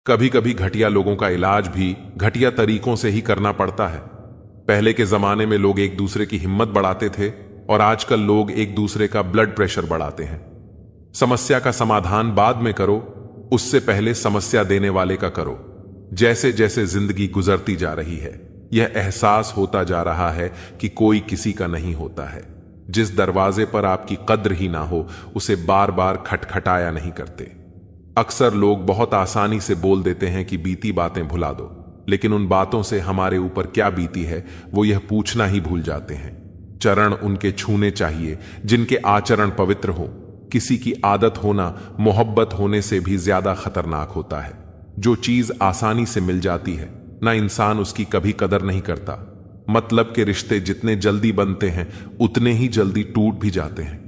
कभी कभी घटिया लोगों का इलाज भी घटिया तरीकों से ही करना पड़ता है। पहले के जमाने में लोग एक दूसरे की हिम्मत बढ़ाते थे और आजकल लोग एक दूसरे का ब्लड प्रेशर बढ़ाते हैं। समस्या का समाधान बाद में करो, उससे पहले समस्या देने वाले का करो। जैसे जैसे जिंदगी गुजरती जा रही है, यह एहसास होता जा रहा है कि कोई किसी का नहीं होता है। जिस दरवाजे पर आपकी कद्र ही ना हो, उसे बार बार खटखटाया नहीं करते। अक्सर लोग बहुत आसानी से बोल देते हैं कि बीती बातें भुला दो, लेकिन उन बातों से हमारे ऊपर क्या बीती है वो यह पूछना ही भूल जाते हैं। चरण उनके छूने चाहिए जिनके आचरण पवित्र हो। किसी की आदत होना मोहब्बत होने से भी ज्यादा खतरनाक होता है। जो चीज आसानी से मिल जाती है ना, इंसान उसकी कभी कदर नहीं करता। मतलब के रिश्ते जितने जल्दी बनते हैं उतने ही जल्दी टूट भी जाते हैं।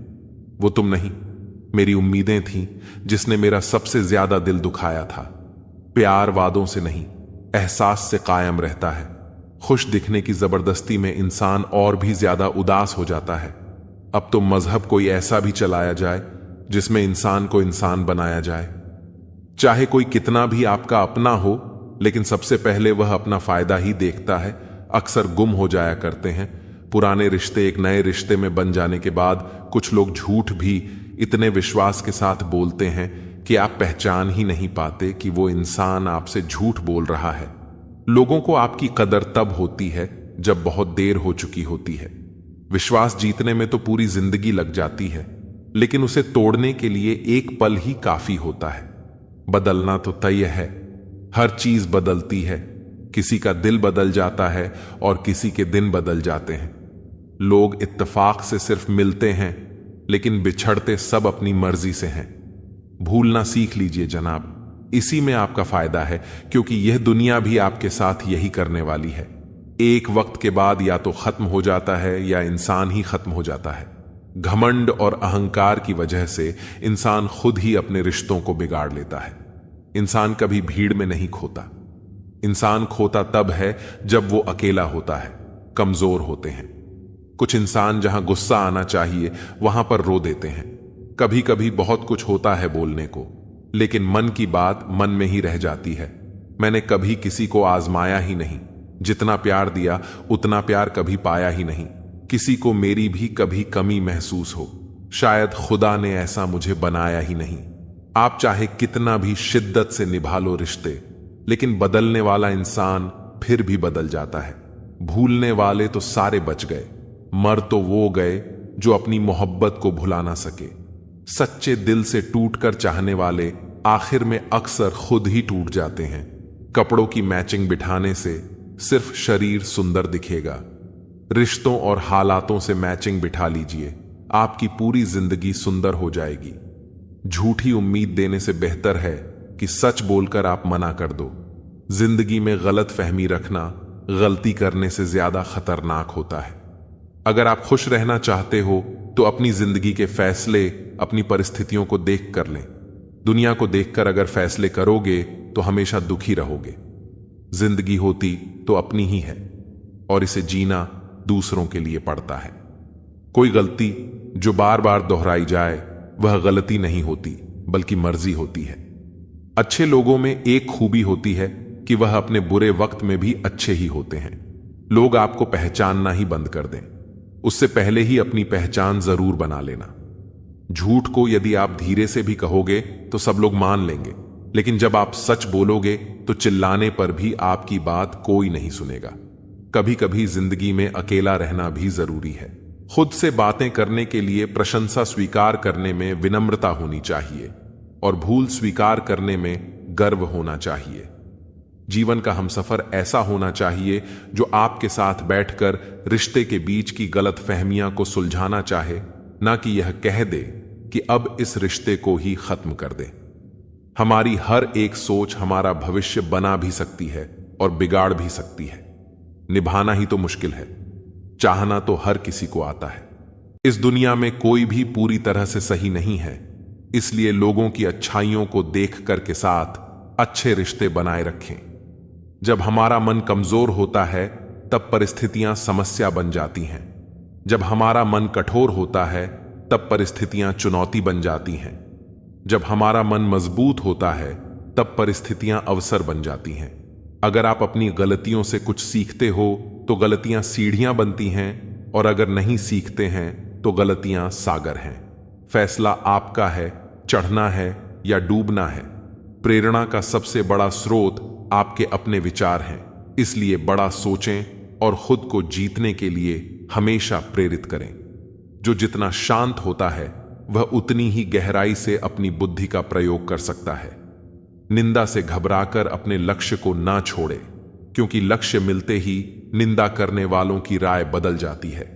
वो तुम नहीं, मेरी उम्मीदें थीं जिसने मेरा सबसे ज्यादा दिल दुखाया था। प्यार वादों से नहीं, एहसास से कायम रहता है। खुश दिखने की जबरदस्ती में इंसान और भी ज्यादा उदास हो जाता है। अब तो मजहब कोई ऐसा भी चलाया जाए जिसमें इंसान को इंसान बनाया जाए। चाहे कोई कितना भी आपका अपना हो, लेकिन सबसे पहले वह अपना फायदा ही देखता है। अक्सर गुम हो जाया करते हैं। पुराने रिश्ते एक नए रिश्ते में बन जाने के बाद कुछ लोग झूठ भी इतने विश्वास के साथ बोलते हैं कि आप पहचान ही नहीं पाते कि वो इंसान आपसे झूठ बोल रहा है। लोगों को आपकी कदर तब होती है जब बहुत देर हो चुकी होती है। विश्वास जीतने में तो पूरी जिंदगी लग जाती है, लेकिन उसे तोड़ने के लिए एक पल ही काफी होता है। बदलना तो तय है, हर चीज बदलती है। किसी का दिल बदल जाता है और किसी के दिन बदल जाते हैं। लोग इत्तेफाक से सिर्फ मिलते हैं, लेकिन बिछड़ते सब अपनी मर्जी से हैं। भूलना सीख लीजिए जनाब, इसी में आपका फायदा है, क्योंकि यह दुनिया भी आपके साथ यही करने वाली है। एक वक्त के बाद या तो खत्म हो जाता है या इंसान ही खत्म हो जाता है। घमंड और अहंकार की वजह से इंसान खुद ही अपने रिश्तों को बिगाड़ लेता है। इंसान कभी भीड़ में नहीं खोता। इंसान खोता तब है जब वो अकेला होता है, कमजोर होते हैं। कुछ इंसान जहां गुस्सा आना चाहिए वहां पर रो देते हैं। कभी कभी बहुत कुछ होता है बोलने को, लेकिन मन की बात मन में ही रह जाती है। मैंने कभी किसी को आजमाया ही नहीं। जितना प्यार दिया उतना प्यार कभी पाया ही नहीं। किसी को मेरी भी कभी कमी महसूस हो, शायद खुदा ने ऐसा मुझे बनाया ही नहीं। आप चाहे कितना भी शिद्दत से निभा लो रिश्ते, लेकिन बदलने वाला इंसान फिर भी बदल जाता है। भूलने वाले तो सारे बच गए, मर तो वो गए जो अपनी मोहब्बत को भुला ना सके। सच्चे दिल से टूटकर चाहने वाले आखिर में अक्सर खुद ही टूट जाते हैं। कपड़ों की मैचिंग बिठाने से सिर्फ शरीर सुंदर दिखेगा। रिश्तों और हालातों से मैचिंग बिठा लीजिए, आपकी पूरी जिंदगी सुंदर हो जाएगी। झूठी उम्मीद देने से बेहतर है कि सच बोलकर आप मना कर दो। जिंदगी में गलत फहमी रखना गलती करने से ज्यादा खतरनाक होता है। अगर आप खुश रहना चाहते हो तो अपनी जिंदगी के फैसले अपनी परिस्थितियों को देख कर लें। दुनिया को देखकर अगर फैसले करोगे तो हमेशा दुखी रहोगे। जिंदगी होती तो अपनी ही है और इसे जीना दूसरों के लिए पड़ता है। कोई गलती जो बार बार दोहराई जाए वह गलती नहीं होती, बल्कि मर्जी होती है। अच्छे लोगों में एक खूबी होती है कि वह अपने बुरे वक्त में भी अच्छे ही होते हैं। लोग आपको पहचानना ही बंद कर दें, उससे पहले ही अपनी पहचान जरूर बना लेना। झूठ को यदि आप धीरे से भी कहोगे तो सब लोग मान लेंगे, लेकिन जब आप सच बोलोगे तो चिल्लाने पर भी आपकी बात कोई नहीं सुनेगा। कभी कभी जिंदगी में अकेला रहना भी जरूरी है। खुद से बातें करने के लिए प्रशंसा स्वीकार करने में विनम्रता होनी चाहिए और भूल स्वीकार करने में गर्व होना चाहिए। जीवन का हमसफर ऐसा होना चाहिए जो आपके साथ बैठकर रिश्ते के बीच की गलत फहमियां को सुलझाना चाहे, ना कि यह कह दे कि अब इस रिश्ते को ही खत्म कर दे। हमारी हर एक सोच हमारा भविष्य बना भी सकती है और बिगाड़ भी सकती है। निभाना ही तो मुश्किल है, चाहना तो हर किसी को आता है। इस दुनिया में कोई भी पूरी तरह से सही नहीं है, इसलिए लोगों की अच्छाइयों को देख कर के साथ अच्छे रिश्ते बनाए रखें। जब हमारा मन कमजोर होता है तब परिस्थितियां समस्या बन जाती हैं। जब हमारा मन कठोर होता है तब परिस्थितियां चुनौती बन जाती हैं। जब हमारा मन मजबूत होता है तब परिस्थितियां अवसर बन जाती हैं। अगर आप अपनी गलतियों से कुछ सीखते हो तो गलतियां सीढ़ियां बनती हैं, और अगर नहीं सीखते हैं तो गलतियां सागर हैं। फैसला आपका है, चढ़ना है या डूबना है। प्रेरणा का सबसे बड़ा स्रोत आपके अपने विचार हैं, इसलिए बड़ा सोचें और खुद को जीतने के लिए हमेशा प्रेरित करें। जो जितना शांत होता है वह उतनी ही गहराई से अपनी बुद्धि का प्रयोग कर सकता है। निंदा से घबराकर अपने लक्ष्य को ना छोड़े, क्योंकि लक्ष्य मिलते ही निंदा करने वालों की राय बदल जाती है।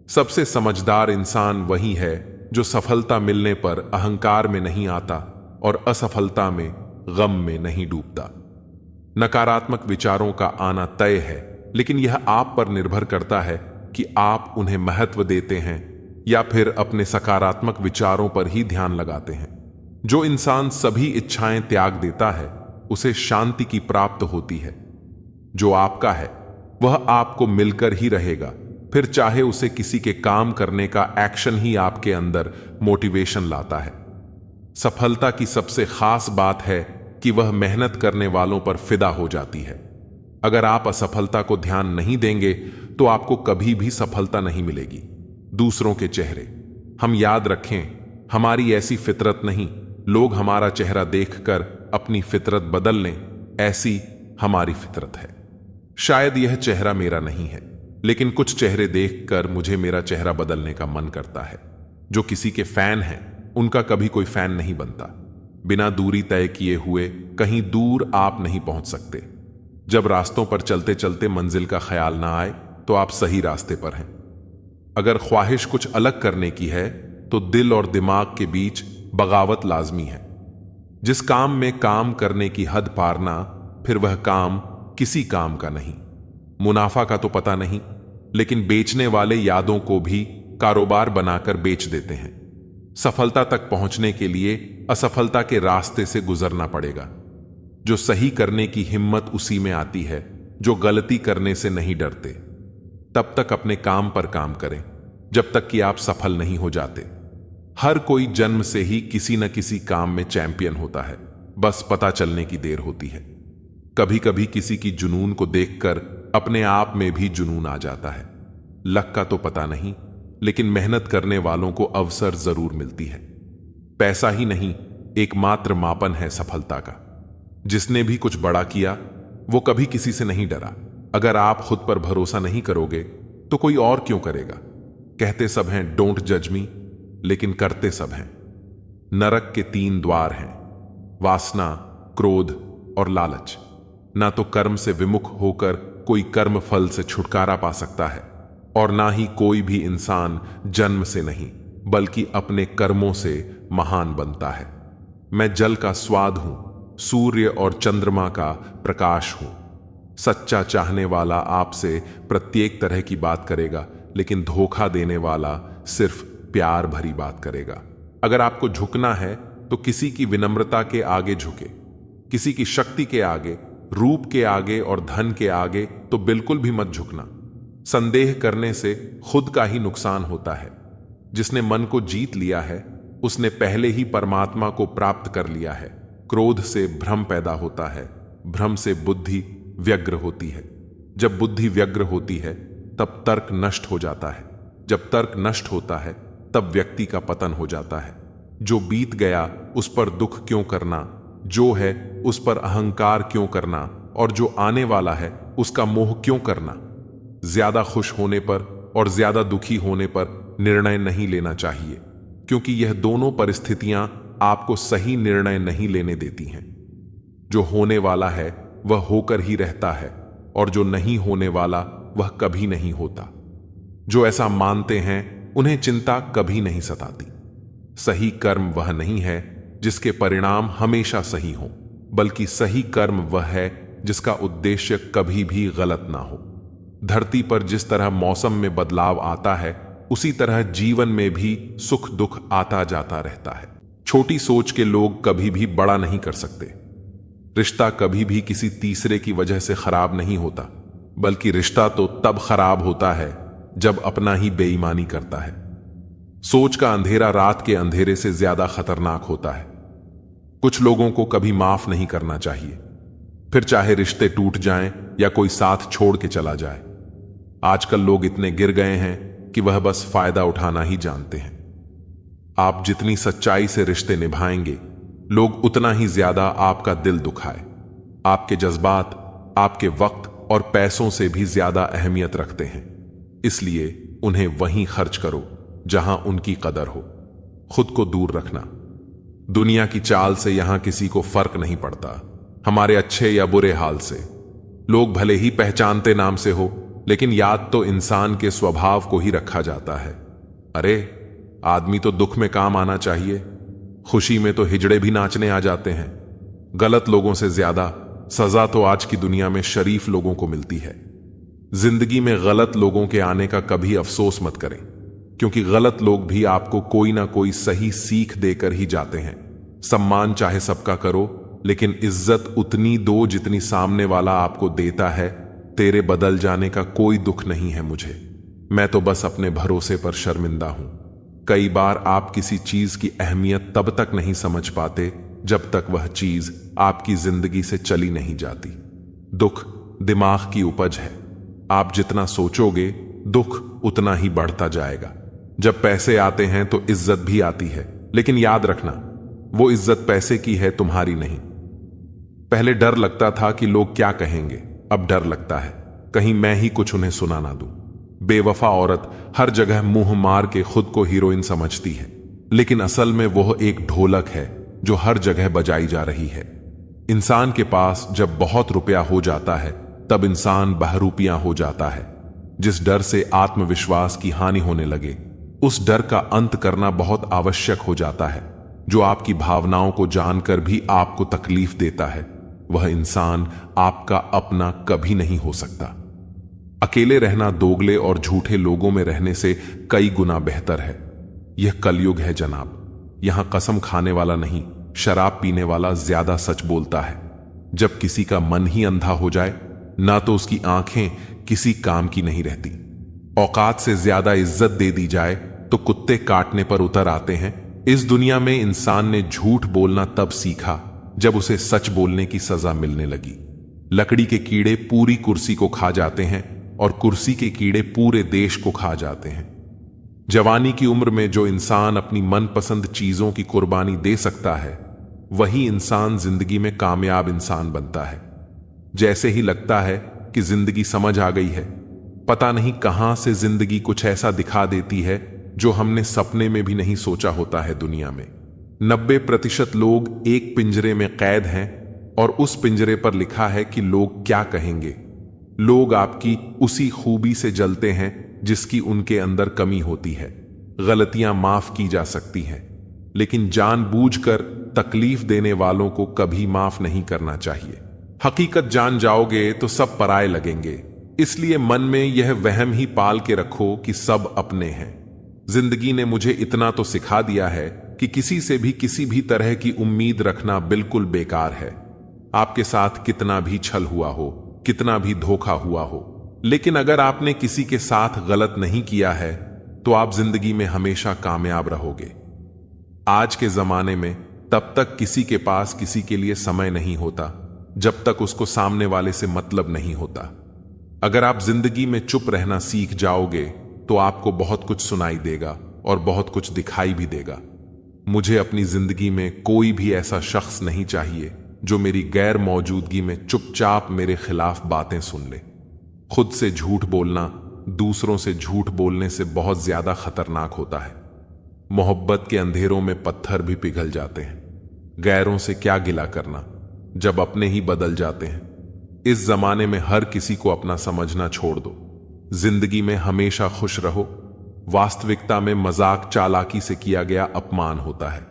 सबसे समझदार इंसान वही है जो सफलता मिलने पर अहंकार में नहीं आता और असफलता में गम में नहीं डूबता। नकारात्मक विचारों का आना तय है, लेकिन यह आप पर निर्भर करता है कि आप उन्हें महत्व देते हैं या फिर अपने सकारात्मक विचारों पर ही ध्यान लगाते हैं। जो इंसान सभी इच्छाएं त्याग देता है उसे शांति की प्राप्त होती है। जो आपका है वह आपको मिलकर ही रहेगा, फिर चाहे उसे किसी के काम करने का एक्शन ही आपके अंदर मोटिवेशन लाता है। सफलता की सबसे खास बात है कि वह मेहनत करने वालों पर फिदा हो जाती है। अगर आप असफलता को ध्यान नहीं देंगे तो आपको कभी भी सफलता नहीं मिलेगी। दूसरों के चेहरे हम याद रखें, हमारी ऐसी फितरत नहीं, लोग हमारा चेहरा देखकर अपनी फितरत बदल लें, ऐसी हमारी फितरत है। शायद यह चेहरा मेरा नहीं है, लेकिन कुछ चेहरे देखकर मुझे मेरा चेहरा बदलने का मन करता है। जो किसी के फैन हैं उनका कभी कोई फैन नहीं बनता। बिना दूरी तय किए हुए कहीं दूर आप नहीं पहुंच सकते। जब रास्तों पर चलते चलते मंजिल का ख्याल ना आए तो आप सही रास्ते पर हैं। अगर ख्वाहिश कुछ अलग करने की है तो दिल और दिमाग के बीच बगावत लाजमी है। जिस काम में काम करने की हद पारना, फिर वह काम किसी काम का नहीं। मुनाफा का तो पता नहीं, लेकिन बेचने वाले यादों को भी कारोबार बनाकर बेच देते हैं। सफलता तक पहुंचने के लिए असफलता के रास्ते से गुजरना पड़ेगा। जो सही करने की हिम्मत उसी में आती है जो गलती करने से नहीं डरते। तब तक अपने काम पर काम करें जब तक कि आप सफल नहीं हो जाते। हर कोई जन्म से ही किसी न किसी काम में चैंपियन होता है, बस पता चलने की देर होती है। कभी कभी किसी की जुनून को देखकर अपने आप में भी जुनून आ जाता है। लक का तो पता नहीं, लेकिन मेहनत करने वालों को अवसर जरूर मिलती है। पैसा ही नहीं एकमात्र मापन है सफलता का। जिसने भी कुछ बड़ा किया वो कभी किसी से नहीं डरा। अगर आप खुद पर भरोसा नहीं करोगे तो कोई और क्यों करेगा। कहते सब हैं डोंट जज मी, लेकिन करते सब हैं। नरक के 3 द्वार हैं, वासना, क्रोध और लालच। ना तो कर्म से विमुख होकर कोई कर्म फल से छुटकारा पा सकता है, और ना ही कोई भी इंसान जन्म से नहीं बल्कि अपने कर्मों से महान बनता है। मैं जल का स्वाद हूं, सूर्य और चंद्रमा का प्रकाश हूं। सच्चा चाहने वाला आपसे प्रत्येक तरह की बात करेगा, लेकिन धोखा देने वाला सिर्फ प्यार भरी बात करेगा। अगर आपको झुकना है तो किसी की विनम्रता के आगे झुके, किसी की शक्ति के आगे, रूप के आगे और धन के आगे तो बिल्कुल भी मत झुकना। संदेह करने से खुद का ही नुकसान होता है। जिसने मन को जीत लिया है उसने पहले ही परमात्मा को प्राप्त कर लिया है। क्रोध से भ्रम पैदा होता है, भ्रम से बुद्धि व्यग्र होती है। जब बुद्धि व्यग्र होती है तब तर्क नष्ट हो जाता है। जब तर्क नष्ट होता है तब व्यक्ति का पतन हो जाता है। जो बीत गया उस पर दुख क्यों करना, जो है उस पर अहंकार क्यों करना, और जो आने वाला है उसका मोह क्यों करना। ज्यादा खुश होने पर और ज्यादा दुखी होने पर निर्णय नहीं लेना चाहिए, क्योंकि यह दोनों परिस्थितियां आपको सही निर्णय नहीं लेने देती हैं। जो होने वाला है वह होकर ही रहता है, और जो नहीं होने वाला वह कभी नहीं होता। जो ऐसा मानते हैं उन्हें चिंता कभी नहीं सताती। सही कर्म वह नहीं है जिसके परिणाम हमेशा सही हों, बल्कि सही कर्म वह है जिसका उद्देश्य कभी भी गलत ना हो। धरती पर जिस तरह मौसम में बदलाव आता है उसी तरह जीवन में भी सुख दुख आता जाता रहता है। छोटी सोच के लोग कभी भी बड़ा नहीं कर सकते। रिश्ता कभी भी किसी तीसरे की वजह से खराब नहीं होता, बल्कि रिश्ता तो तब खराब होता है जब अपना ही बेईमानी करता है। सोच का अंधेरा रात के अंधेरे से ज्यादा खतरनाक होता है। कुछ लोगों को कभी माफ नहीं करना चाहिए, फिर चाहे रिश्ते टूट जाएं या कोई साथ छोड़ के चला जाए। आजकल लोग इतने गिर गए हैं कि वह बस फायदा उठाना ही जानते हैं। आप जितनी सच्चाई से रिश्ते निभाएंगे, लोग उतना ही ज्यादा आपका दिल दुखाए। आपके जज्बात आपके वक्त और पैसों से भी ज्यादा अहमियत रखते हैं, इसलिए उन्हें वहीं खर्च करो जहां उनकी कदर हो। खुद को दूर रखना। दुनिया की चाल से यहां किसी को फर्क नहीं पड़ता, हमारे अच्छे या बुरे हाल से। लोग भले ही पहचानते नाम से हो, लेकिन याद तो इंसान के स्वभाव को ही रखा जाता है। अरे, आदमी तो दुख में काम आना चाहिए, खुशी में तो हिजड़े भी नाचने आ जाते हैं। गलत लोगों से ज्यादा सजा तो आज की दुनिया में शरीफ लोगों को मिलती है। जिंदगी में गलत लोगों के आने का कभी अफसोस मत करें, क्योंकि गलत लोग भी आपको कोई ना कोई सही सीख देकर ही जाते हैं। सम्मान चाहे सबका करो, लेकिन इज्जत उतनी दो जितनी सामने वाला आपको देता है। तेरे बदल जाने का कोई दुख नहीं है मुझे, मैं तो बस अपने भरोसे पर शर्मिंदा हूं। कई बार आप किसी चीज की अहमियत तब तक नहीं समझ पाते जब तक वह चीज आपकी जिंदगी से चली नहीं जाती। दुख दिमाग की उपज है, आप जितना सोचोगे दुख उतना ही बढ़ता जाएगा। जब पैसे आते हैं तो इज्जत भी आती है, लेकिन याद रखना, वो इज्जत पैसे की है, तुम्हारी नहीं। पहले डर लगता था कि लोग क्या कहेंगे, अब डर लगता है कहीं मैं ही कुछ उन्हें सुना ना दूं। बेवफा औरत हर जगह मुंह मार के खुद को हीरोइन समझती है, लेकिन असल में वह एक ढोलक है जो हर जगह बजाई जा रही है। इंसान के पास जब बहुत रुपया हो जाता है, तब इंसान बहरूपियां हो जाता है। जिस डर से आत्मविश्वास की हानि होने लगे, उस डर का अंत करना बहुत आवश्यक हो जाता है। जो आपकी भावनाओं को जानकर भी आपको तकलीफ देता है, वह इंसान आपका अपना कभी नहीं हो सकता। अकेले रहना दोगले और झूठे लोगों में रहने से कई गुना बेहतर है। यह कलयुग है जनाब, यहां कसम खाने वाला नहीं, शराब पीने वाला ज्यादा सच बोलता है। जब किसी का मन ही अंधा हो जाए, ना तो उसकी आंखें किसी काम की नहीं रहती। औकात से ज्यादा इज्जत दे दी जाए तो कुत्ते काटने पर उतर आते हैं। इस दुनिया में इंसान ने झूठ बोलना तब सीखा जब उसे सच बोलने की सजा मिलने लगी। लकड़ी के कीड़े पूरी कुर्सी को खा जाते हैं और कुर्सी के कीड़े पूरे देश को खा जाते हैं। जवानी की उम्र में जो इंसान अपनी मनपसंद चीजों की कुर्बानी दे सकता है, वही इंसान जिंदगी में कामयाब इंसान बनता है। जैसे ही लगता है कि जिंदगी समझ आ गई है, पता नहीं कहां से जिंदगी कुछ ऐसा दिखा देती है जो हमने सपने में भी नहीं सोचा होता है। दुनिया में 90% लोग एक पिंजरे में कैद हैं और उस पिंजरे पर लिखा है कि लोग क्या कहेंगे। लोग आपकी उसी खूबी से जलते हैं जिसकी उनके अंदर कमी होती है। गलतियां माफ की जा सकती हैं, लेकिन जानबूझकर तकलीफ देने वालों को कभी माफ नहीं करना चाहिए। हकीकत जान जाओगे तो सब पराये लगेंगे, इसलिए मन में यह वहम ही पाल के रखो कि सब अपने हैं। जिंदगी ने मुझे इतना तो सिखा दिया है कि किसी से भी किसी भी तरह की उम्मीद रखना बिल्कुल बेकार है। आपके साथ कितना भी छल हुआ हो, कितना भी धोखा हुआ हो, लेकिन अगर आपने किसी के साथ गलत नहीं किया है तो आप जिंदगी में हमेशा कामयाब रहोगे। आज के जमाने में तब तक किसी के पास किसी के लिए समय नहीं होता जब तक उसको सामने वाले से मतलब नहीं होता। अगर आप जिंदगी में चुप रहना सीख जाओगे तो आपको बहुत कुछ सुनाई देगा और बहुत कुछ दिखाई भी देगा। मुझे अपनी जिंदगी में कोई भी ऐसा शख्स नहीं चाहिए जो मेरी गैर मौजूदगी में चुपचाप मेरे खिलाफ बातें सुन ले। खुद से झूठ बोलना दूसरों से झूठ बोलने से बहुत ज्यादा खतरनाक होता है। मोहब्बत के अंधेरों में पत्थर भी पिघल जाते हैं। गैरों से क्या गिला करना जब अपने ही बदल जाते हैं। इस जमाने में हर किसी को अपना समझना छोड़ दो। जिंदगी में हमेशा खुश रहो। वास्तविकता में मजाक चालाकी से किया गया अपमान होता है।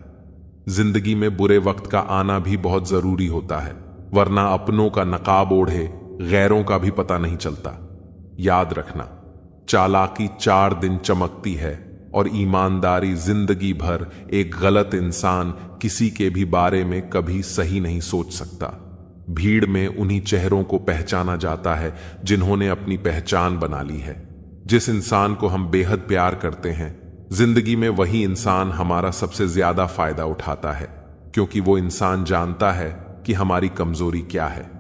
जिंदगी में बुरे वक्त का आना भी बहुत जरूरी होता है, वरना अपनों का नकाब ओढ़े गैरों का भी पता नहीं चलता। याद रखना, चालाकी 4 दिन चमकती है और ईमानदारी जिंदगी भर। एक गलत इंसान किसी के भी बारे में कभी सही नहीं सोच सकता। भीड़ में उन्हीं चेहरों को पहचाना जाता है जिन्होंने अपनी पहचान बना ली है। जिस इंसान को हम बेहद प्यार करते हैं, जिंदगी में वही इंसान हमारा सबसे ज्यादा फायदा उठाता है। क्योंकि वो इंसान जानता है कि हमारी कमजोरी क्या है।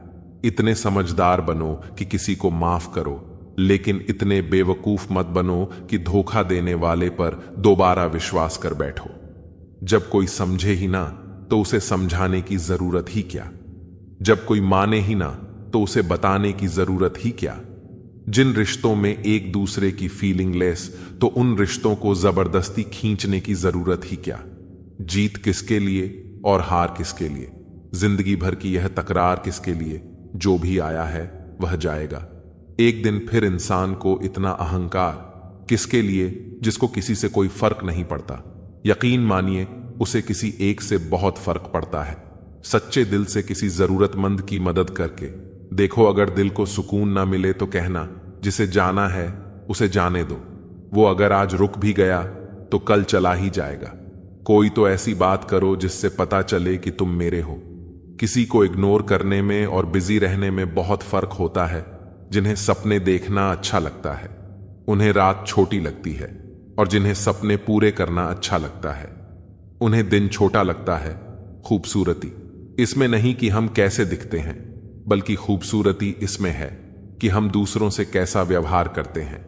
इतने समझदार बनो कि किसी को माफ करो, लेकिन इतने बेवकूफ मत बनो कि धोखा देने वाले पर दोबारा विश्वास कर बैठो। जब कोई समझे ही ना तो उसे समझाने की जरूरत ही क्या। जब कोई माने ही ना तो उसे बताने की जरूरत ही क्या। जिन रिश्तों में एक दूसरे की फीलिंग लेस, तो उन रिश्तों को जबरदस्ती खींचने की जरूरत ही क्या। जीत किसके लिए और हार किसके लिए, जिंदगी भर की यह तकरार किसके लिए। जो भी आया है वह जाएगा। एक दिन फिर इंसान को इतना अहंकार किसके लिए, जिसको किसी से कोई फर्क नहीं पड़ता। यकीन मानिए उसे किसी एक से बहुत फर्क पड़ता है। सच्चे दिल से किसी जरूरतमंद की मदद करके देखो। अगर दिल को सुकून ना मिले तो कहना, जिसे जाना है उसे जाने दो। वो अगर आज रुक भी गया तो कल चला ही जाएगा। कोई तो ऐसी बात करो जिससे पता चले कि तुम मेरे हो। किसी को इग्नोर करने में और बिजी रहने में बहुत फर्क होता है। जिन्हें सपने देखना अच्छा लगता है उन्हें रात छोटी लगती है, और जिन्हें सपने पूरे करना अच्छा लगता है उन्हें दिन छोटा लगता है। खूबसूरती इसमें नहीं कि हम कैसे दिखते हैं, बल्कि खूबसूरती इसमें है कि हम दूसरों से कैसा व्यवहार करते हैं।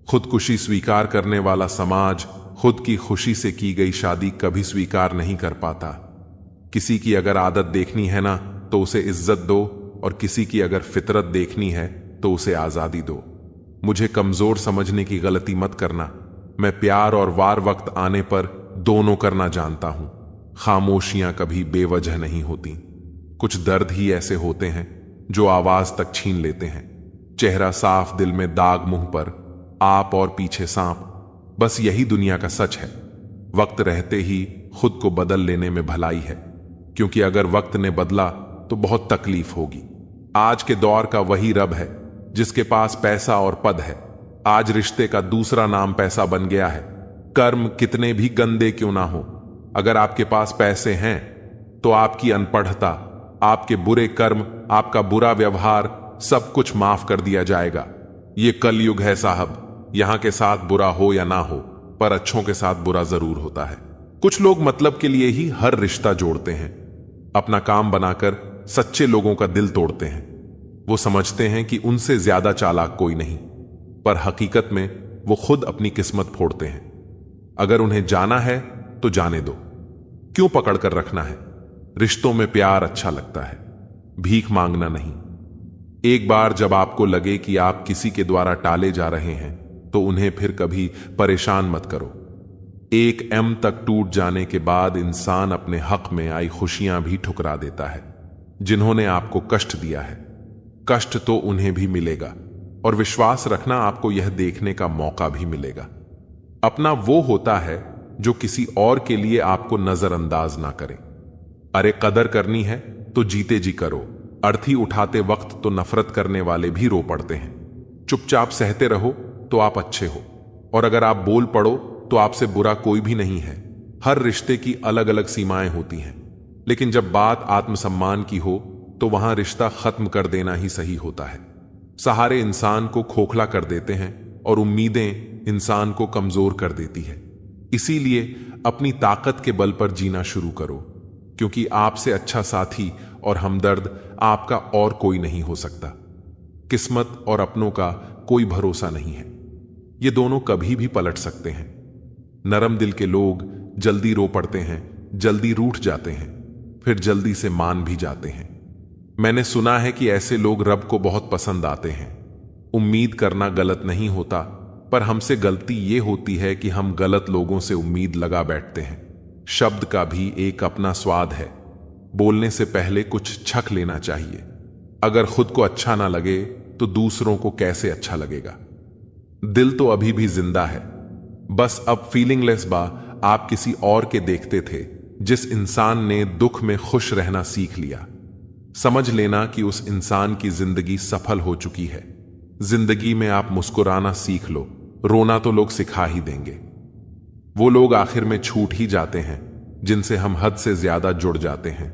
खुदकुशी स्वीकार करने वाला समाज खुद की खुशी से की गई शादी कभी स्वीकार नहीं कर पाता। किसी की अगर आदत देखनी है ना तो उसे इज्जत दो, और किसी की अगर फितरत देखनी है तो उसे आजादी दो। मुझे कमजोर समझने की गलती मत करना। मैं प्यार और वार वक्त आने पर दोनों करना जानता हूं। खामोशियां कभी बेवजह नहीं होती। कुछ दर्द ही ऐसे होते हैं जो आवाज तक छीन लेते हैं। चेहरा साफ, दिल में दाग, मुंह पर आप और पीछे सांप। बस यही दुनिया का सच है। वक्त रहते ही खुद को बदल लेने में भलाई है, क्योंकि अगर वक्त ने बदला तो बहुत तकलीफ होगी। आज के दौर का वही रब है जिसके पास पैसा और पद है। आज रिश्ते का दूसरा नाम पैसा बन गया है। कर्म कितने भी गंदे क्यों ना हो, अगर आपके पास पैसे हैं तो आपकी अनपढ़ता, आपके बुरे कर्म, आपका बुरा व्यवहार, सब कुछ माफ कर दिया जाएगा। ये कलयुग है साहब। यहां के साथ बुरा हो या ना हो, पर अच्छों के साथ बुरा जरूर होता है। कुछ लोग मतलब के लिए ही हर रिश्ता जोड़ते हैं। अपना काम बनाकर सच्चे लोगों का दिल तोड़ते हैं। वो समझते हैं कि उनसे ज्यादा चालाक कोई नहीं, पर हकीकत में वो खुद अपनी किस्मत फोड़ते हैं। अगर उन्हें जाना है तो जाने दो, क्यों पकड़ कर रखना है। रिश्तों में प्यार अच्छा लगता है, भीख मांगना नहीं। एक बार जब आपको लगे कि आप किसी के द्वारा टाले जा रहे हैं तो उन्हें फिर कभी परेशान मत करो। एक एम तक टूट जाने के बाद इंसान अपने हक में आई खुशियां भी ठुकरा देता है। जिन्होंने आपको कष्ट दिया है, कष्ट तो उन्हें भी मिलेगा, और विश्वास रखना आपको यह देखने का मौका भी मिलेगा। अपना वो होता है जो किसी और के लिए आपको नजरअंदाज ना करे। अरे कदर करनी है तो जीते जी करो। अर्थी उठाते वक्त तो नफरत करने वाले भी रो पड़ते हैं। चुपचाप सहते रहो तो आप अच्छे हो, और अगर आप बोल पड़ो तो आपसे बुरा कोई भी नहीं है। हर रिश्ते की अलग अलग सीमाएं होती हैं, लेकिन जब बात आत्मसम्मान की हो तो वहां रिश्ता खत्म कर देना ही सही होता है। सहारे इंसान को खोखला कर देते हैं और उम्मीदें इंसान को कमजोर कर देती है। इसीलिए अपनी ताकत के बल पर जीना शुरू करो, क्योंकि आपसे अच्छा साथी और हमदर्द आपका और कोई नहीं हो सकता। किस्मत और अपनों का कोई भरोसा नहीं है, ये दोनों कभी भी पलट सकते हैं। नरम दिल के लोग जल्दी रो पड़ते हैं, जल्दी रूठ जाते हैं, फिर जल्दी से मान भी जाते हैं। मैंने सुना है कि ऐसे लोग रब को बहुत पसंद आते हैं। उम्मीद करना गलत नहीं होता, पर हमसे गलती ये होती है कि हम गलत लोगों से उम्मीद लगा बैठते हैं। शब्द का भी एक अपना स्वाद है। बोलने से पहले कुछ छक लेना चाहिए। अगर खुद को अच्छा ना लगे तो दूसरों को कैसे अच्छा लगेगा। दिल तो अभी भी जिंदा है, बस अब फीलिंगलेस बा। आप किसी और के देखते थे, जिस इंसान ने दुख में खुश रहना सीख लिया। समझ लेना कि उस इंसान की जिंदगी सफल हो चुकी है। जिंदगी में आप मुस्कुराना सीख लो, रोना तो लोग सिखा ही देंगे। वो लोग आखिर में छूट ही जाते हैं जिनसे हम हद से ज्यादा जुड़ जाते हैं।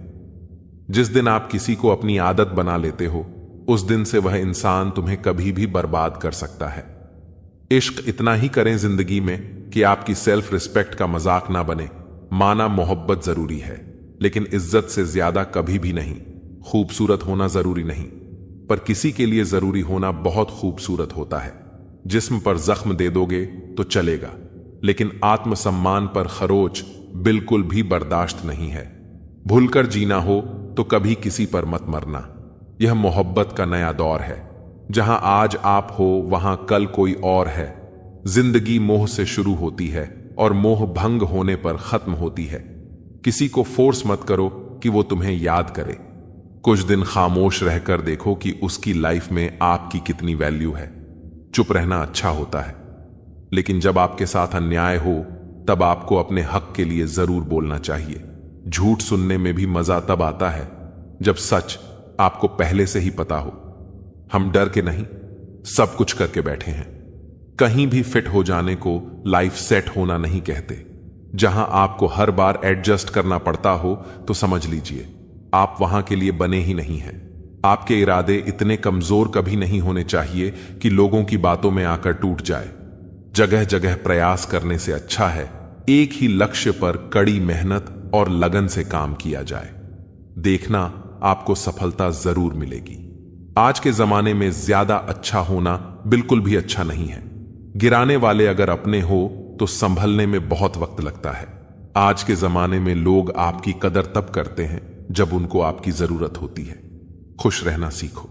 जिस दिन आप किसी को अपनी आदत बना लेते हो, उस दिन से वह इंसान तुम्हें कभी भी बर्बाद कर सकता है। इश्क इतना ही करें जिंदगी में कि आपकी सेल्फ रिस्पेक्ट का मजाक ना बने। माना मोहब्बत जरूरी है, लेकिन इज्जत से ज्यादा कभी भी नहीं। खूबसूरत होना जरूरी नहीं, पर किसी के लिए जरूरी होना बहुत खूबसूरत होता है। जिस्म पर जख्म दे दोगे तो चलेगा, लेकिन आत्मसम्मान पर खरोच बिल्कुल भी बर्दाश्त नहीं है। भूलकर जीना हो तो कभी किसी पर मत मरना। यह मोहब्बत का नया दौर है। जहां आज आप हो वहां कल कोई और है। जिंदगी मोह से शुरू होती है और मोह भंग होने पर खत्म होती है। किसी को फोर्स मत करो कि वो तुम्हें याद करे। कुछ दिन खामोश रहकर देखो कि उसकी लाइफ में आपकी कितनी वैल्यू है। चुप रहना अच्छा होता है, लेकिन जब आपके साथ अन्याय हो तब आपको अपने हक के लिए जरूर बोलना चाहिए। झूठ सुनने में भी मजा तब आता है जब सच आपको पहले से ही पता हो। हम डर के नहीं, सब कुछ करके बैठे हैं। कहीं भी फिट हो जाने को लाइफ सेट होना नहीं कहते। जहां आपको हर बार एडजस्ट करना पड़ता हो तो समझ लीजिए आप वहां के लिए बने ही नहीं हैं। आपके इरादे इतने कमजोर कभी नहीं होने चाहिए कि लोगों की बातों में आकर टूट जाए। जगह जगह प्रयास करने से अच्छा है एक ही लक्ष्य पर कड़ी मेहनत और लगन से काम किया जाए। देखना आपको सफलता जरूर मिलेगी। आज के जमाने में ज्यादा अच्छा होना बिल्कुल भी अच्छा नहीं है। गिराने वाले अगर अपने हो तो संभलने में बहुत वक्त लगता है। आज के जमाने में लोग आपकी कदर तब करते हैं जब उनको आपकी जरूरत होती है। खुश रहना सीखो,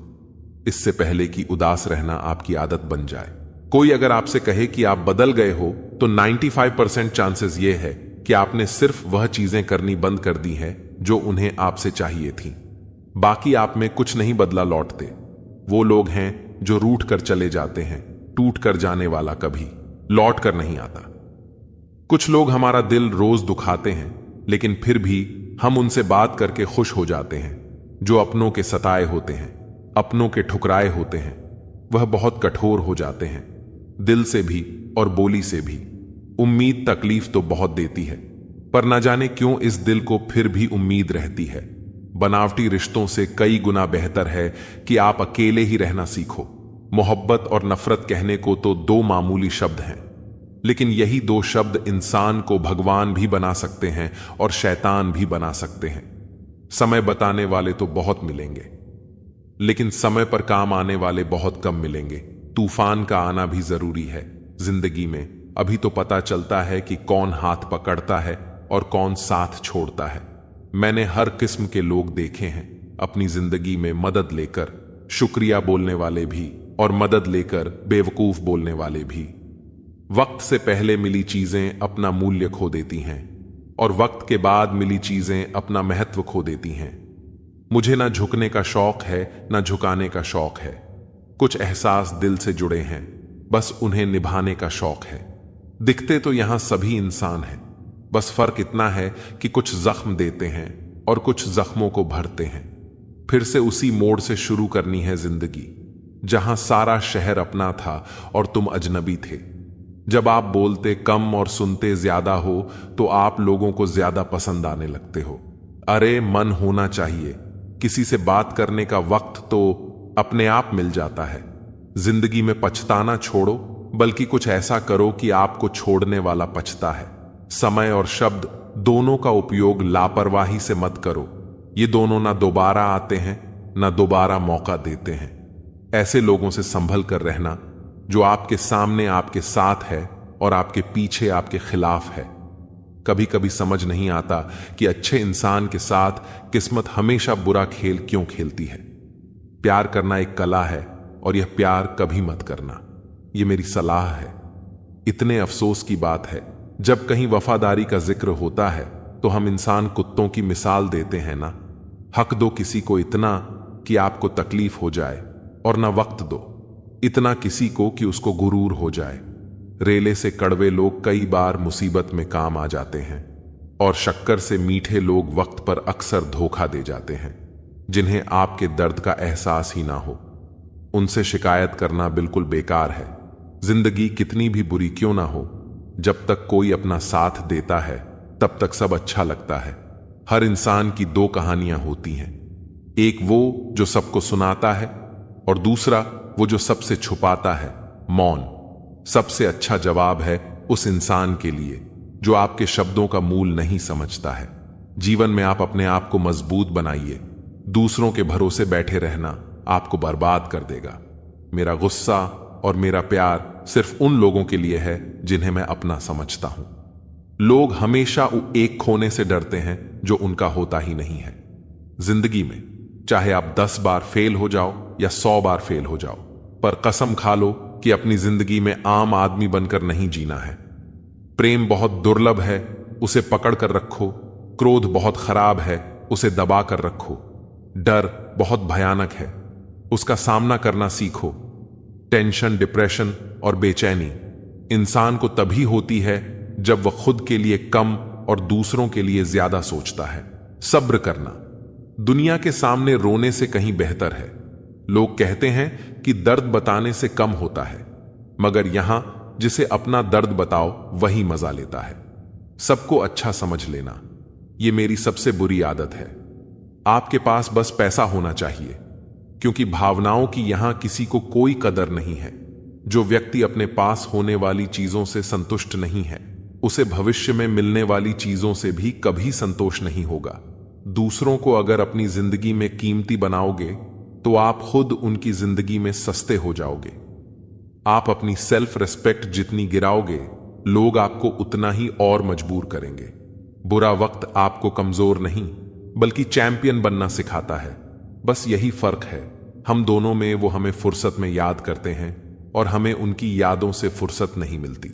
इससे पहले कि उदास रहना आपकी आदत बन जाए। कोई अगर आपसे कहे कि आप बदल गए हो तो 95% चांसेस ये है कि आपने सिर्फ वह चीजें करनी बंद कर दी हैं जो उन्हें आपसे चाहिए थी। बाकी आप में कुछ नहीं बदला लौटते। वो लोग हैं जो रूठ कर चले जाते हैं। टूट कर जाने वाला कभी लौट कर नहीं आता। कुछ लोग हमारा दिल रोज दुखाते हैं, लेकिन फिर भी हम उनसे बात करके खुश हो जाते हैं। जो अपनों के सताए होते हैं, अपनों के ठुकराए होते हैं, वह बहुत कठोर हो जाते हैं, दिल से भी और बोली से भी। उम्मीद तकलीफ तो बहुत देती है, पर न जाने क्यों इस दिल को फिर भी उम्मीद रहती है। बनावटी रिश्तों से कई गुना बेहतर है कि आप अकेले ही रहना सीखो। मोहब्बत और नफरत कहने को तो दो मामूली शब्द हैं, लेकिन यही दो शब्द इंसान को भगवान भी बना सकते हैं और शैतान भी बना सकते हैं। समय बताने वाले तो बहुत मिलेंगे, लेकिन समय पर काम आने वाले बहुत कम मिलेंगे। तूफान का आना भी जरूरी है जिंदगी में। अभी तो पता चलता है कि कौन हाथ पकड़ता है और कौन साथ छोड़ता है। मैंने हर किस्म के लोग देखे हैं अपनी जिंदगी में। मदद लेकर शुक्रिया बोलने वाले भी और मदद लेकर बेवकूफ बोलने वाले भी। वक्त से पहले मिली चीजें अपना मूल्य खो देती हैं और वक्त के बाद मिली चीजें अपना महत्व खो देती हैं। मुझे ना झुकने का शौक है ना झुकाने का शौक है। कुछ एहसास दिल से जुड़े हैं, बस उन्हें निभाने का शौक है। दिखते तो यहां सभी इंसान हैं, बस फर्क इतना है कि कुछ जख्म देते हैं और कुछ जख्मों को भरते हैं। फिर से उसी मोड़ से शुरू करनी है जिंदगी, जहां सारा शहर अपना था और तुम अजनबी थे। जब आप बोलते कम और सुनते ज्यादा हो तो आप लोगों को ज्यादा पसंद आने लगते हो। अरे मन होना चाहिए। किसी से बात करने का वक्त तो अपने आप मिल जाता है। जिंदगी में पछताना छोड़ो, बल्कि कुछ ऐसा करो कि आपको छोड़ने वाला पछता है। समय और शब्द दोनों का उपयोग लापरवाही से मत करो। ये दोनों ना दोबारा आते हैं ना दोबारा मौका देते हैं। ऐसे लोगों से संभल कर रहना जो आपके सामने आपके साथ है और आपके पीछे आपके खिलाफ है। कभी कभी समझ नहीं आता कि अच्छे इंसान के साथ किस्मत हमेशा बुरा खेल क्यों खेलती है। प्यार करना एक कला है और यह प्यार कभी मत करना, यह मेरी सलाह है। इतने अफसोस की बात है, जब कहीं वफादारी का जिक्र होता है तो हम इंसान कुत्तों की मिसाल देते हैं ना। हक दो किसी को इतना कि आपको तकलीफ हो जाए, और ना वक्त दो इतना किसी को कि उसको गुरूर हो जाए। रेले से कड़वे लोग कई बार मुसीबत में काम आ जाते हैं, और शक्कर से मीठे लोग वक्त पर अक्सर धोखा दे जाते हैं। जिन्हें आपके दर्द का एहसास ही ना हो, उनसे शिकायत करना बिल्कुल बेकार है। जिंदगी कितनी भी बुरी क्यों ना हो, जब तक कोई अपना साथ देता है तब तक सब अच्छा लगता है। हर इंसान की दो कहानियां होती हैं, एक वो जो सबको सुनाता है और दूसरा वो जो सबसे छुपाता है, मौन। सबसे अच्छा जवाब है उस इंसान के लिए जो आपके शब्दों का मूल नहीं समझता है। जीवन में आप अपने आप को मजबूत बनाइए। दूसरों के भरोसे बैठे रहना आपको बर्बाद कर देगा। मेरा गुस्सा और मेरा प्यार सिर्फ उन लोगों के लिए है जिन्हें मैं अपना समझता हूं। लोग हमेशा एक खोने से डरते हैं जो उनका होता ही नहीं है। जिंदगी में चाहे आप 10 बार फेल हो जाओ या 100 बार फेल हो जाओ, पर कसम खा लो कि अपनी जिंदगी में आम आदमी बनकर नहीं जीना है। प्रेम बहुत दुर्लभ है, उसे पकड़ कर रखो। क्रोध बहुत खराब है, उसे दबा कर रखो। डर बहुत भयानक है, उसका सामना करना सीखो। टेंशन, डिप्रेशन और बेचैनी इंसान को तभी होती है जब वह खुद के लिए कम और दूसरों के लिए ज्यादा सोचता है। सब्र करना दुनिया के सामने रोने से कहीं बेहतर है। लोग कहते हैं कि दर्द बताने से कम होता है, मगर यहां जिसे अपना दर्द बताओ वही मजा लेता है। सबको अच्छा समझ लेना यह मेरी सबसे बुरी आदत है। आपके पास बस पैसा होना चाहिए, क्योंकि भावनाओं की यहां किसी को कोई कदर नहीं है। जो व्यक्ति अपने पास होने वाली चीजों से संतुष्ट नहीं है, उसे भविष्य में मिलने वाली चीजों से भी कभी संतोष नहीं होगा। दूसरों को अगर अपनी जिंदगी में कीमती बनाओगे तो आप खुद उनकी जिंदगी में सस्ते हो जाओगे। आप अपनी सेल्फ रिस्पेक्ट जितनी गिराओगे, लोग आपको उतना ही और मजबूर करेंगे। बुरा वक्त आपको कमजोर नहीं बल्कि चैंपियन बनना सिखाता है। बस यही फर्क है हम दोनों में। वो हमें फुर्सत में याद करते हैं और हमें उनकी यादों से फुर्सत नहीं मिलती।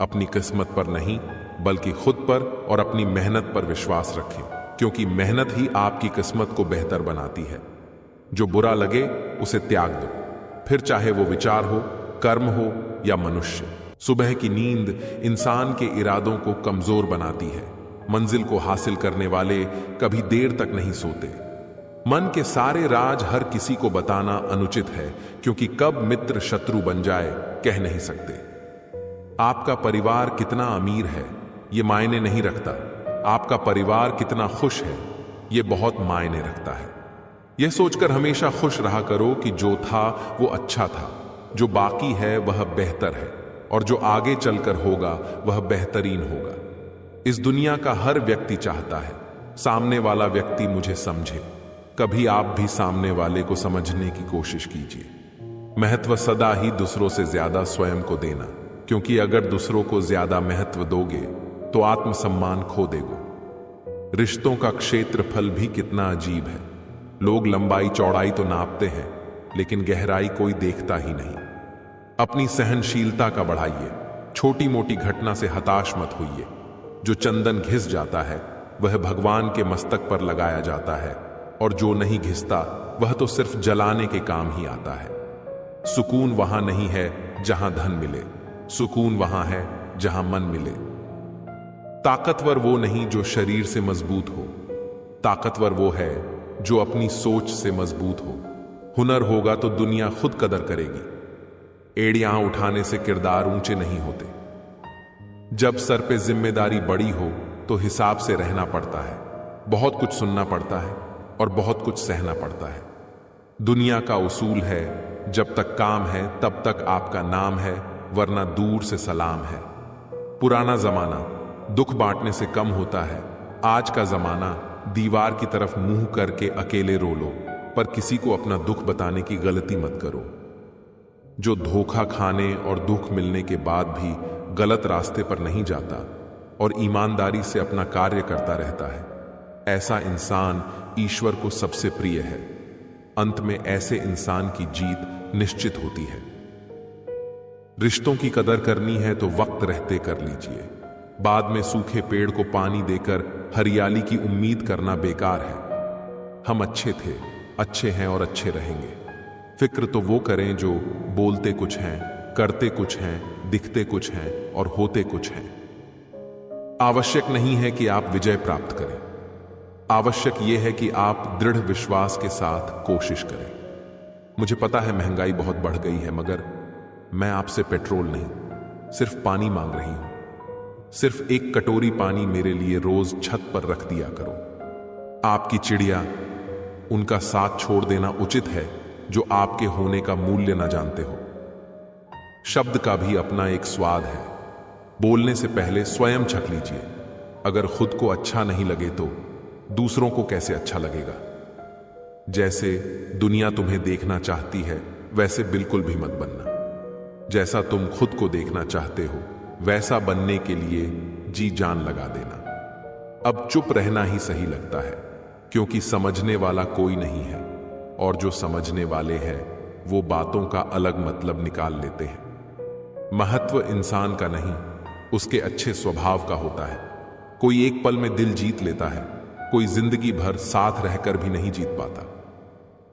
अपनी किस्मत पर नहीं बल्कि खुद पर और अपनी मेहनत पर विश्वास रखें, क्योंकि मेहनत ही आपकी किस्मत को बेहतर बनाती है। जो बुरा लगे उसे त्याग दो, फिर चाहे वो विचार हो, कर्म हो या मनुष्य। सुबह की नींद इंसान के इरादों को कमजोर बनाती है। मंजिल को हासिल करने वाले कभी देर तक नहीं सोते। मन के सारे राज हर किसी को बताना अनुचित है, क्योंकि कब मित्र शत्रु बन जाए कह नहीं सकते। आपका परिवार कितना अमीर है ये मायने नहीं रखता, आपका परिवार कितना खुश है ये बहुत मायने रखता है। यह सोचकर हमेशा खुश रहा करो कि जो था वो अच्छा था, जो बाकी है वह बेहतर है, और जो आगे चलकर होगा वह बेहतरीन होगा। इस दुनिया का हर व्यक्ति चाहता है सामने वाला व्यक्ति मुझे समझे। कभी आप भी सामने वाले को समझने की कोशिश कीजिए। महत्व सदा ही दूसरों से ज्यादा स्वयं को देना, क्योंकि अगर दूसरों को ज्यादा महत्व दोगे तो आत्मसम्मान खो देगो। रिश्तों का क्षेत्रफल भी कितना अजीब है। लोग लंबाई चौड़ाई तो नापते हैं, लेकिन गहराई कोई देखता ही नहीं। अपनी सहनशीलता का बढ़ाइए। छोटी मोटी घटना से हताश मत होइए। जो चंदन घिस जाता है वह भगवान के मस्तक पर लगाया जाता है, और जो नहीं घिसता वह तो सिर्फ जलाने के काम ही आता है। सुकून वहां नहीं है जहां धन मिले, सुकून वहां है जहां मन मिले। ताकतवर वो नहीं जो शरीर से मजबूत हो, ताकतवर वो है जो अपनी सोच से मजबूत हो। हुनर होगा तो दुनिया खुद कदर करेगी। एड़ियां उठाने से किरदार ऊंचे नहीं होते। जब सर पे जिम्मेदारी बड़ी हो तो हिसाब से रहना पड़ता है। बहुत कुछ सुनना पड़ता है और बहुत कुछ सहना पड़ता है। दुनिया का उसूल है, जब तक काम है तब तक आपका नाम है, वरना दूर से सलाम है। पुराना जमाना दुख बांटने से कम होता है। आज का जमाना दीवार की तरफ मुंह करके अकेले रो लो, पर किसी को अपना दुख बताने की गलती मत करो। जो धोखा खाने और दुख मिलने के बाद भी गलत रास्ते पर नहीं जाता और ईमानदारी से अपना कार्य करता रहता है, ऐसा इंसान ईश्वर को सबसे प्रिय है। अंत में ऐसे इंसान की जीत निश्चित होती है। रिश्तों की कदर करनी है तो वक्त रहते कर लीजिए। बाद में सूखे पेड़ को पानी देकर हरियाली की उम्मीद करना बेकार है। हम अच्छे थे, अच्छे हैं और अच्छे रहेंगे। फिक्र तो वो करें जो बोलते कुछ हैं, करते कुछ हैं, दिखते कुछ हैं और होते कुछ हैं। आवश्यक नहीं है कि आप विजय प्राप्त करें, आवश्यक यह है कि आप दृढ़ विश्वास के साथ कोशिश करें। मुझे पता है महंगाई बहुत बढ़ गई है, मगर मैं आपसे पेट्रोल नहीं, सिर्फ पानी मांग रही हूं। सिर्फ एक कटोरी पानी मेरे लिए रोज छत पर रख दिया करो। आपकी चिड़िया, उनका साथ छोड़ देना उचित है जो आपके होने का मूल्य न जानते हो। शब्द का भी अपना एक स्वाद है। बोलने से पहले स्वयं छक लीजिए। अगर खुद को अच्छा नहीं लगे तो दूसरों को कैसे अच्छा लगेगा। जैसे दुनिया तुम्हें देखना चाहती है वैसे बिल्कुल भी मत बनना। जैसा तुम खुद को देखना चाहते हो वैसा बनने के लिए जी जान लगा देना। अब चुप रहना ही सही लगता है, क्योंकि समझने वाला कोई नहीं है, और जो समझने वाले हैं वो बातों का अलग मतलब निकाल लेते हैं। महत्व इंसान का नहीं, उसके अच्छे स्वभाव का होता है। कोई एक पल में दिल जीत लेता है, कोई जिंदगी भर साथ रहकर भी नहीं जीत पाता।